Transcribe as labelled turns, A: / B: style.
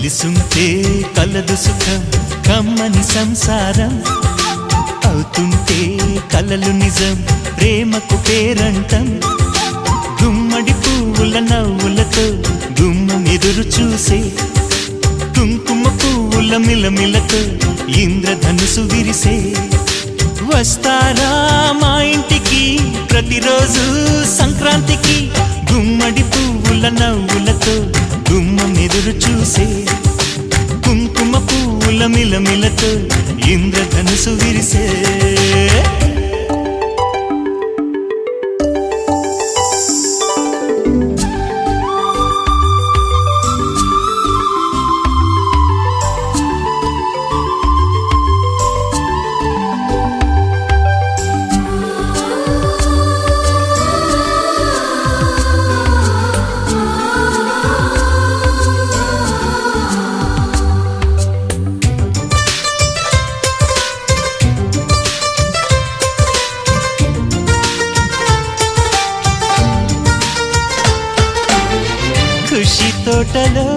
A: కలిసుంటే కలదు సుఖం కమ్మని సంసారం అవుతుంటే కలలు నిజం ప్రేమకు పేరంటం గుమ్మడి పువ్వుల నవ్వులతో గుమ్మం ఎదురు చూసే కుంకుమ పువ్వుల మిలమిలతో ఇంద్రధనుసు విరిసే వస్తారా మా ఇంటికి ప్రతిరోజు సంక్రాంతికి గుమ్మడి పువ్వుల నవ్వులతో గుమ్మం ఎదురు చూసే కుంకుమ పువ్వుల మిలమిలతో ఇంద్రధనుసు విరిసే ఖుషి తోటలో